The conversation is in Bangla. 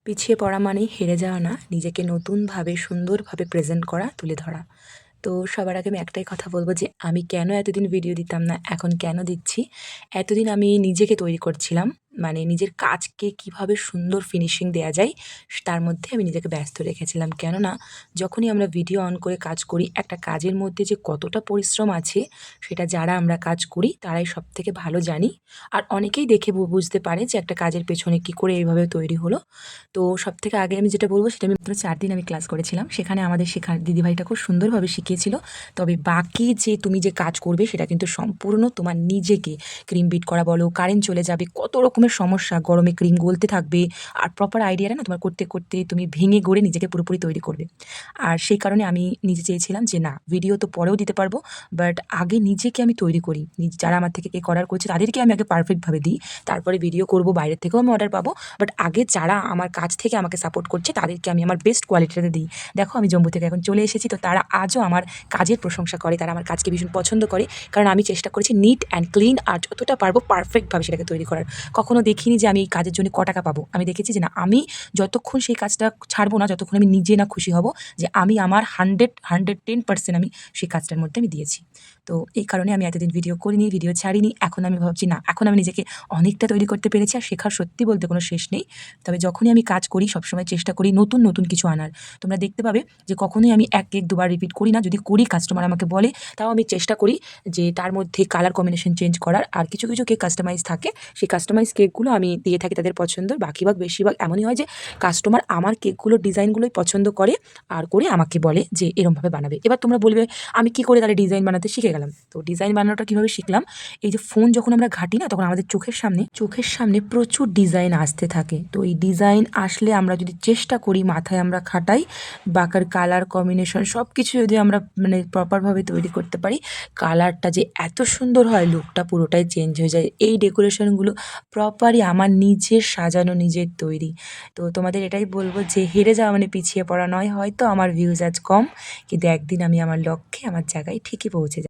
পিছিয়ে পড়া মানেই হেরে যাওয়া না, নিজেকে নতুনভাবে সুন্দরভাবে প্রেজেন্ট করা, তুলে ধরা। তো সবার আগে আমি একটাই কথা বলব যে আমি কেন এতদিন ভিডিও দিতাম না, এখন কেন দিচ্ছি। এতদিন আমি নিজেকে তৈরি করছিলাম। মানে নিজের কাজকে কিভাবে সুন্দর ফিনিশিং দেয়া যায়, তার মধ্যে আমি নিজেকে ব্যস্ত রেখেছিলাম। কেননা যখনই আমরা ভিডিও অন করে কাজ করি, একটা কাজের মধ্যে যে কতটা পরিশ্রম আছে, সেটা যারা আমরা কাজ করি তারাই সবথেকে ভালো জানি। আর অনেকেই দেখে বুঝতে পারে যে একটা কাজের পেছনে কি করে এইভাবে তৈরি হলো। তো সবথেকে আগে আমি যেটা বলব সেটা আমি মাত্র ৪ দিন আমি ক্লাস করেছিলাম। সেখানে আমাদের শেখার দিদিভাইটা খুব সুন্দরভাবে শিখিয়েছিল। তবে বাকি যে তুমি যে কাজ করবে সেটা কিন্তু সম্পূর্ণ তোমার নিজেকে ক্রিম বিট করা বলো, কারেন্ট চলে যাবে, কত রকমের সমস্যা, গরমে ক্রিম গলতে থাকবে। আর প্রপার আইডিয়াটা না তোমার করতে, করতে তুমি ভেঙে গড়ে নিজেকে পুরোপুরি তৈরি করবে। আর সেই কারণে আমি নিজে চেয়েছিলাম যে না, ভিডিও তো পরেও দিতে পারবো। বাট আগে নিজেকে আমি তৈরি করি। যারা আমার থেকে অর্ডার করছে তাদেরকে আমি আগে পারফেক্টভাবে দিই। তারপরে ভিডিও করব, বাইরের থেকেও আমি অর্ডার পাবো। বাট আগে যারা আমার কাজ থেকে আমাকে সাপোর্ট করছে তাদেরকে আমি আমার বেস্ট কোয়ালিটিতে দিই। দেখো আমি জম্মু থেকে এখন চলে এসেছি, তো তারা আজও আমার কাজের প্রশংসা করে, তারা আমার কাজকে ভীষণ পছন্দ করে। কারণ আমি চেষ্টা করেছি নিট অ্যান্ড ক্লিন আর যতটা পারবো পারফেক্টভাবে সেটাকে তৈরি করার। কখনো দেখিনি যে আমি এই কাজের জন্য টাকা পাবো। আমি দেখেছি যে না, আমি যতক্ষণ সেই কাজটা ছাড়বো না, যতক্ষণ আমি নিজে না খুশি হব যে আমি আমার 110% আমি সেই কাজটার মধ্যে আমি দিয়েছি। তো এই কারণে আমি এতদিন ভিডিও করিনি, ভিডিও ছাড়িনি। এখন আমি ভাবছি না, এখন আমি নিজেকে অনেকটা তৈরি করতে পেরেছি। আর শেখার সত্যি বলতে কোনো শেষ নেই। তবে যখনই আমি কাজ করি সবসময় চেষ্টা করি নতুন, নতুন কিছু আনার। তোমরা দেখতে পাবে যে কখনোই আমি ১ কেক দুবার রিপিট করি না। যদি করি, কাস্টমার আমাকে বলে, তাও আমি চেষ্টা করি যে তার মধ্যে কালার কম্বিনেশন চেঞ্জ করার। আর কিছু, কিছু কেক কাস্টমাইজ থাকে। সেই কাস্টমাইজ কেকগুলো আমি দিয়ে থাকি তাদের পছন্দের। বাকিভাগ বেশিরভাগ এমনই হয় যে কাস্টমার আমার কেকগুলোর ডিজাইনগুলোই পছন্দ করে আর করে আমাকে বলে যে এরমভাবে বানাবে। এবার তোমরা বলবে আমি কি করে তাহলে ডিজাইন বানাতে শিখে গেলাম? তো ডিজাইন বানানোটা কিভাবে শিখলাম? এই যে ফোন যখন আমরা ঘাঁটি না, তখন আমাদের চোখের সামনে প্রচুর ডিজাইন আসতে থাকে। তো এই ডিজাইন আসলে আমরা যদি চেষ্টা করি, মাথায় আমরা খাটাই, বাঁকার কালার কম্বিনেশন সব কিছু যদি আমরা মানে প্রপারভাবে তৈরি করতে পারি, কালারটা যে এত সুন্দর হয়, লুকটা পুরোটাই চেঞ্জ হয়ে যায়। এই ডেকোরেশনগুলো প্রপারই আমার নিজের সাজানো, নিজের তৈরি। তো তোমাদের এটাই বলব যে হেরে যাওয়া মানে পিছিয়ে পড়া নয়। হয়তো আমার ভিউজ আজ কম, কিন্তু একদিন আমি আমার লক্ষ্যে, আমার জায়গায় ঠিকই পৌঁছে যাব।